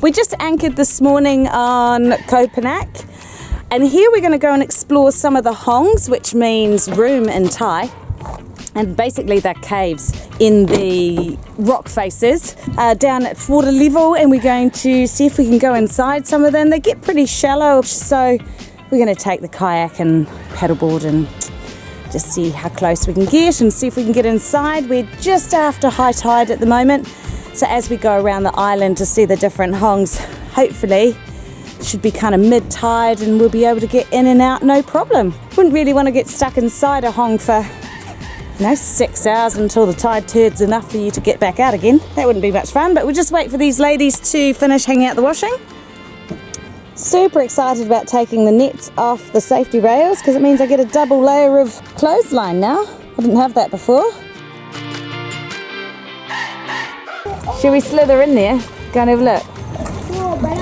We just anchored this morning on Koh Phangan, and here we're going to go and explore some of the hongs, which means room in Thai. And basically they're caves in the rock faces down at water level, and we're going to see if we can go inside some of them. They get pretty shallow, so we're going to take the kayak and paddleboard and just see how close we can get and see if we can get inside. We're just after high tide at the moment, so as we go around the island to see the different hongs, hopefully it should be kind of mid-tide and we'll be able to get in and out no problem. Wouldn't really want to get stuck inside a hong for 6 hours until the tide turns enough for you to get back out again. That wouldn't be much fun, but we'll just wait for these ladies to finish hanging out the washing. Super excited about taking the nets off the safety rails because it means I get a double layer of clothesline now. I didn't have that before. Should we slither in there? Go and have a look. No, but I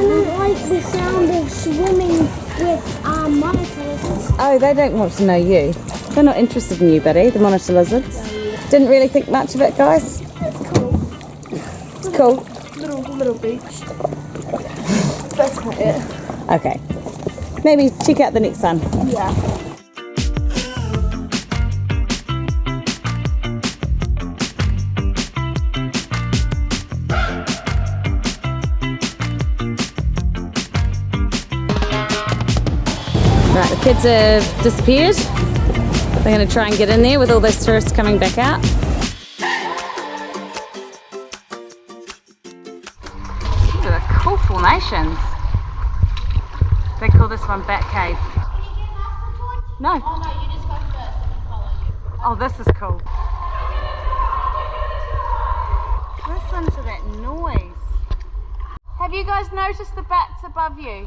don't like the sound of swimming with monitor lizards. Oh, they don't want to know you. They're not interested in you, buddy, the monitor lizards. Didn't really think much of it, guys. It's cool. It's cool. Little beach. That's about it. Okay. Maybe check out the next one. Yeah. Right, the kids have disappeared. They're going to try and get in there with all those tourists coming back out. These are the cool formations. They call this one Bat Cave. No. Oh no, you just go first and we'll follow you. Oh, this is cool. Listen to that noise. Have you guys noticed the bats above you?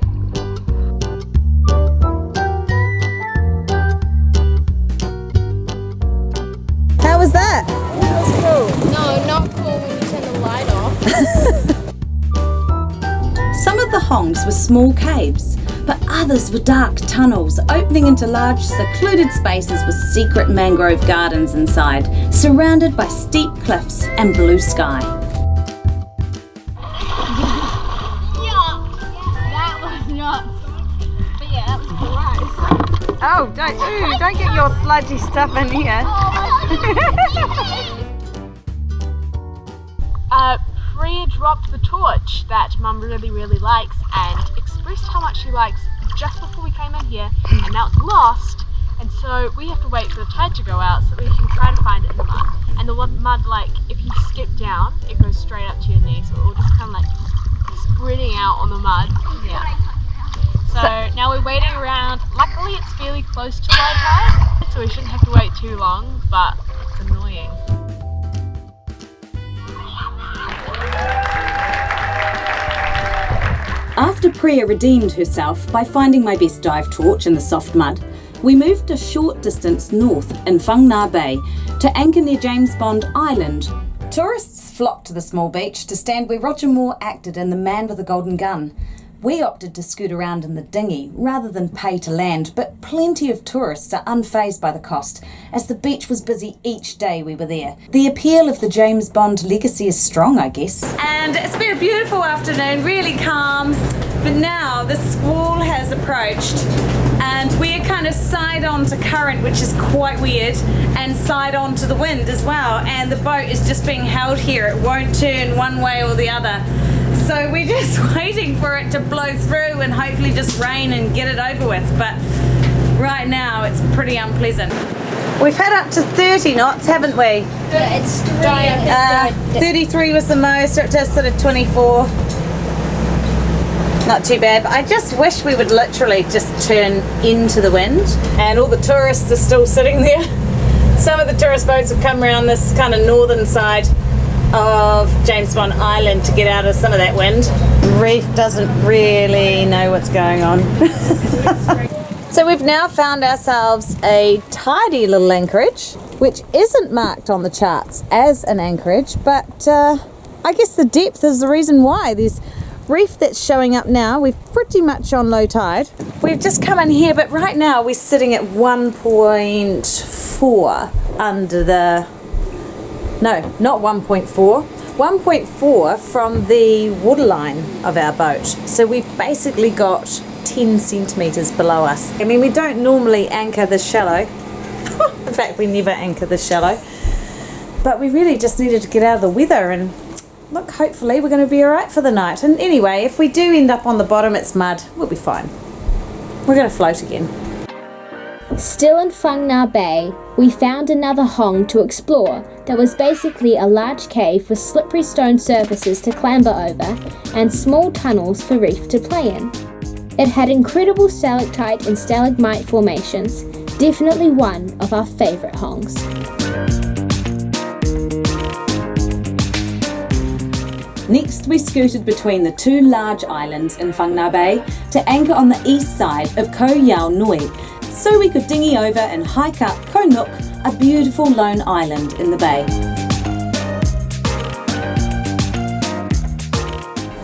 How was that? That was cool. No, not cool when you turn the light off. Some of the hongs were small caves, but others were dark tunnels opening into large secluded spaces with secret mangrove gardens inside, surrounded by steep cliffs and blue sky. That was nuts. But yeah, that was gross. Oh, don't get your sludgy stuff in here. Priya dropped the torch that Mum really likes and expressed how much she likes just before we came in here, and now it's lost, and so we have to wait for the tide to go out so we can try to find it in the mud. And the mud, like, if you skip down, it goes straight up to your knees, so it will just kind of like spreading out on the mud. Yeah. So now we're waiting around. Luckily it's fairly close to low tide, so we shouldn't have to wait too long, but it's annoying. After Priya redeemed herself by finding my best dive torch in the soft mud, we moved a short distance north in Phang Nga Bay to anchor near James Bond Island. Tourists flocked to the small beach to stand where Roger Moore acted in The Man with the Golden Gun. We opted to scoot around in the dinghy rather than pay to land, but plenty of tourists are unfazed by the cost, as the beach was busy each day we were there. The appeal of the James Bond legacy is strong, I guess. And it's been a beautiful afternoon, really calm, but now the squall has approached and we're kind of side on to current, which is quite weird, and side on to the wind as well, and the boat is just being held here. It won't turn one way or the other. So we're just waiting for it to blow through and hopefully just rain and get it over with, but right now it's pretty unpleasant. We've had up to 30 knots, haven't we? Yeah, it's 33 was the most, so it just sort of 24. Not too bad, but I just wish we would literally just turn into the wind, and all the tourists are still sitting there. Some of the tourist boats have come around this kind of northern side of James Bond Island to get out of some of that wind. Reef doesn't really know what's going on. So we've now found ourselves a tidy little anchorage, which isn't marked on the charts as an anchorage, but I guess the depth is the reason why. There's reef that's showing up now. We're pretty much on low tide. We've just come in here, but right now we're sitting at 1.4 under the... No, not 1.4. 1.4 from the waterline of our boat. So we've basically got 10 centimetres below us. I mean, we don't normally anchor this shallow. In fact, we never anchor this shallow. But we really just needed to get out of the weather, and look, hopefully we're going to be all right for the night. And anyway, if we do end up on the bottom, it's mud, we'll be fine. We're going to float again. Still in Phang Nga Bay, we found another hong to explore that was basically a large cave with slippery stone surfaces to clamber over and small tunnels for reef to play in. It had incredible stalactite and stalagmite formations, definitely one of our favourite hongs. Next, we scooted between the two large islands in Phang Nga Bay to anchor on the east side of Koh Yao Nui, so we could dinghy over and hike up Koh Nook, a beautiful lone island in the bay.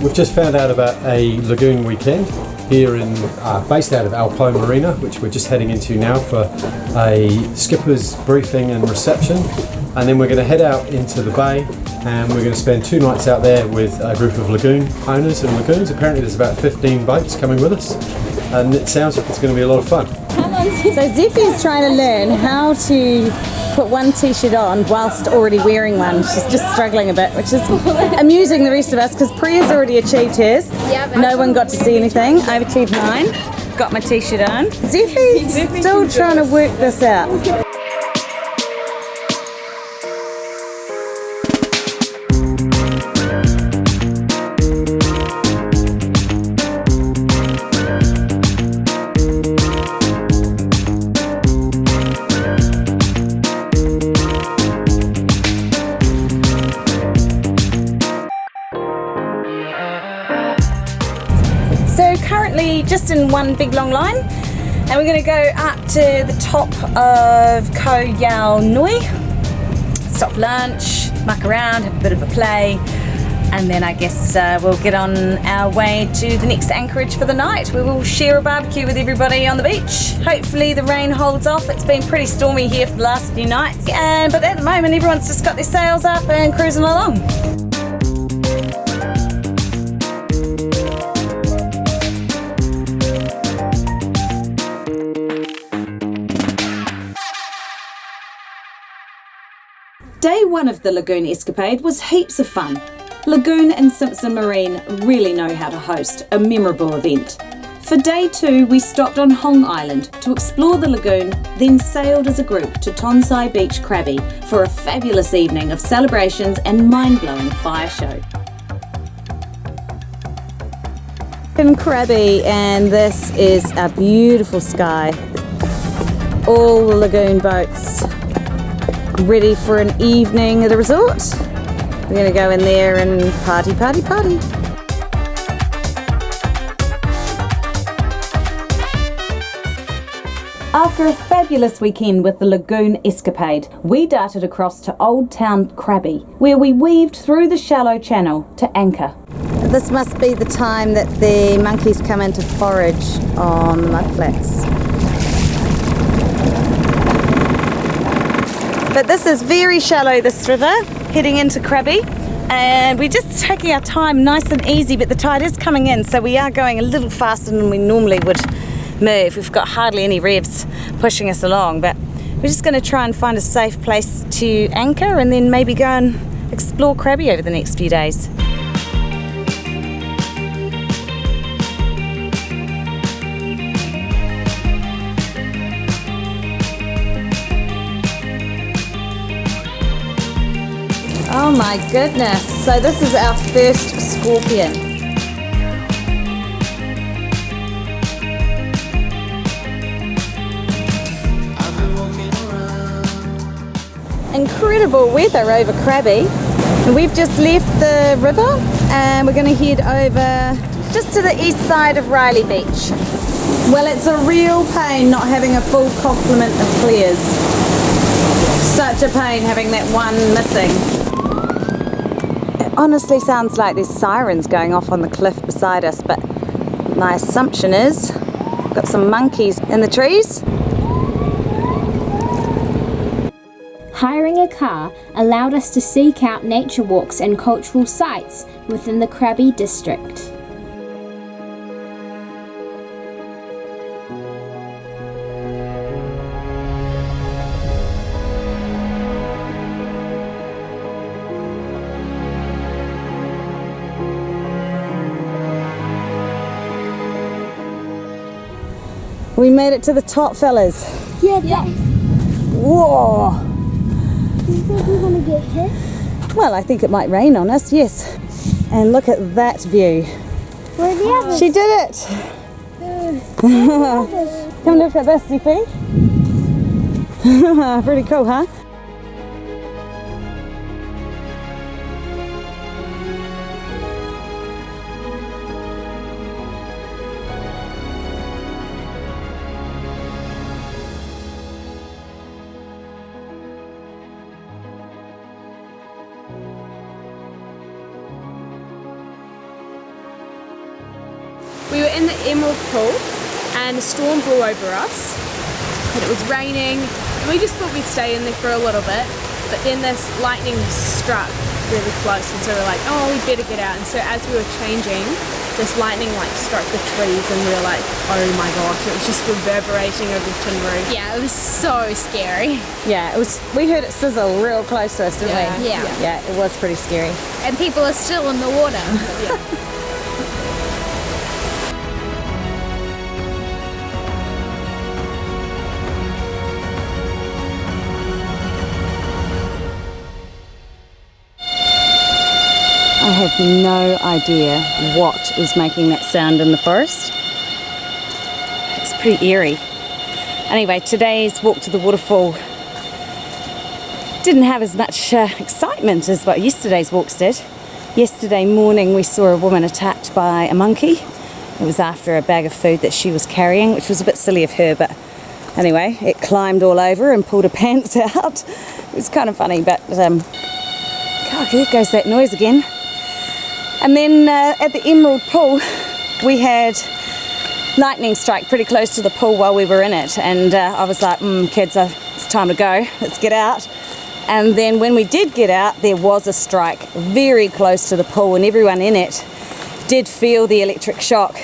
We've just found out about a Lagoon Weekend here in based out of Alpo Marina, which we're just heading into now for a skipper's briefing and reception, and then we're going to head out into the bay and we're going to spend 2 nights out there with a group of lagoon owners and lagoons. Apparently there's about 15 boats coming with us, and it sounds like it's going to be a lot of fun. So Zeffie's trying to learn how to put one t-shirt on whilst already wearing one. She's just struggling a bit, which is amusing the rest of us because Priya's already achieved hers. No one got to see anything. I've achieved mine. Got my t-shirt on. Zeffie's still trying to work this out. So currently just in one big long line, and we're going to go up to the top of Koh Yao Nui, stop for lunch, muck around, have a bit of a play, and then I guess we'll get on our way to the next anchorage for the night. We will share a barbecue with everybody on the beach. Hopefully the rain holds off. It's been pretty stormy here for the last few nights, but at the moment everyone's just got their sails up and cruising along. Day one of the Lagoon Escapade was heaps of fun. Lagoon and Simpson Marine really know how to host a memorable event. For day two, we stopped on Hong Island to explore the lagoon, then sailed as a group to Tonsai Beach Krabby for a fabulous evening of celebrations and mind-blowing fire show. In Krabby, and this is a beautiful sky. All the lagoon boats ready for an evening at the resort. We're going to go in there and party, party, party. After a fabulous weekend with the Lagoon Escapade, we darted across to Old Town Krabi, where we weaved through the shallow channel to anchor. This must be the time that the monkeys come in to forage on the mudflats. But this is very shallow, this river, heading into Krabi, and we're just taking our time nice and easy, but the tide is coming in, so we are going a little faster than we normally would move. We've got hardly any revs pushing us along, but we're just going to try and find a safe place to anchor and then maybe go and explore Krabi over the next few days. Oh my goodness, so this is our first scorpion. Incredible weather over Krabi. And we've just left the river and we're going to head over just to the east side of Riley Beach. Well, it's a real pain not having a full complement of clears. Such a pain having that one missing. Honestly sounds like there's sirens going off on the cliff beside us, but my assumption is got some monkeys in the trees. Hiring a car allowed us to seek out nature walks and cultural sites within the Krabi district. We made it to the top, fellas. Yeah. Whoa! Do you think we're gonna get hit? Well, I think it might rain on us, yes. And look at that view. Where are the others? She did it! Come look at this, Zippy. Pretty cool, huh? We were in the Emerald Pool and a storm blew over us, and it was raining, and we just thought we'd stay in there for a little bit, but then this lightning struck really close, and so we were like, oh, we better get out. And so as we were changing, this lightning like struck the trees, and we were like, oh my gosh, it was just reverberating over the tin roof. Yeah, it was so scary. Yeah, it was. We heard it sizzle real close to us, didn't we? Yeah. Yeah, it was pretty scary. And people are still in the water. I have no idea what is making that sound in the forest. It's pretty eerie. Anyway, today's walk to the waterfall didn't have as much excitement as what yesterday's walks did. Yesterday morning we saw a woman attacked by a monkey. It was after a bag of food that she was carrying, which was a bit silly of her, but anyway, it climbed all over and pulled her pants out. It was kind of funny, but God, there goes that noise again. And then at the Emerald Pool, we had lightning strike pretty close to the pool while we were in it. And I was like, kids, it's time to go. Let's get out. And then when we did get out, there was a strike very close to the pool, and everyone in it did feel the electric shock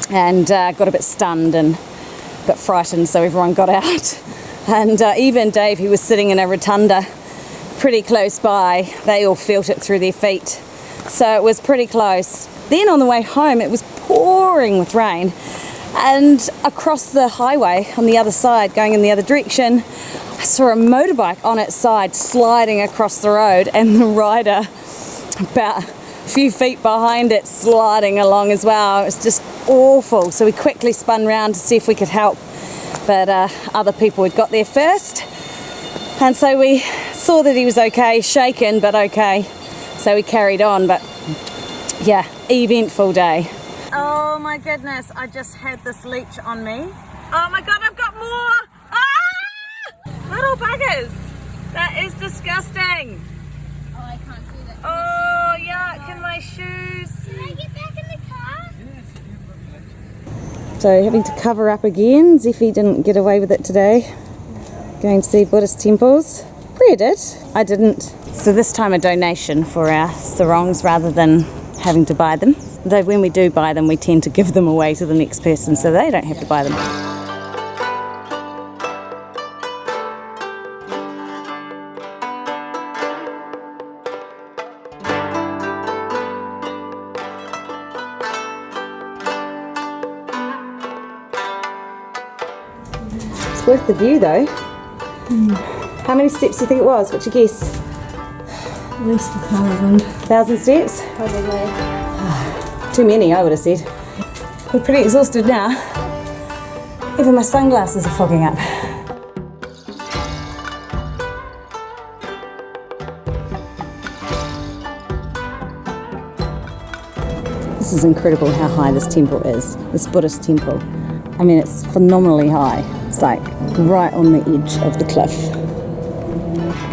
and got a bit stunned and a bit frightened, so everyone got out. And even Dave, who was sitting in a rotunda pretty close by, they all felt it through their feet. So it was pretty close. Then on the way home, it was pouring with rain, and across the highway on the other side, going in the other direction, I saw a motorbike on its side sliding across the road, and the rider about a few feet behind it sliding along as well. It was just awful. So we quickly spun round to see if we could help, but other people had got there first, and so we saw that he was okay, shaken but okay. So we carried on, but yeah, eventful day. Oh my goodness, I just had this leech on me. Oh my God, I've got more! Ah! Little buggers! That is disgusting. Oh, I can't see that. Oh yuck, in my shoes. Can I get back in the car? So having to cover up again. Zephy didn't get away with it today. Going to see Buddhist temples. Priya did, I didn't. So this time a donation for our sarongs rather than having to buy them. Though when we do buy them, we tend to give them away to the next person so they don't have to buy them. It's worth the view though. How many steps do you think it was? What's your guess? At least 1,000. 1,000 steps? Probably. Too many, I would have said. We're pretty exhausted now. Even my sunglasses are fogging up. This is incredible how high this temple is, this Buddhist temple. I mean, it's phenomenally high. It's like right on the edge of the cliff.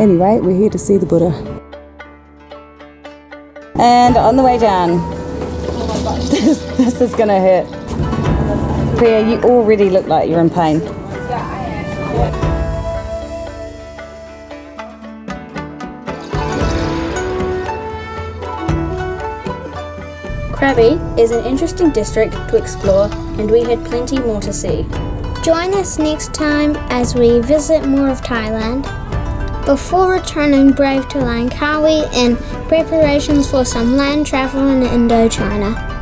Anyway, we're here to see the Buddha. And on the way down, this is gonna hurt. Priya, you already look like you're in pain. Krabi is an interesting district to explore, and we had plenty more to see. Join us next time as we visit more of Thailand. Before returning, brave to Langkawi in preparations for some land travel in Indochina.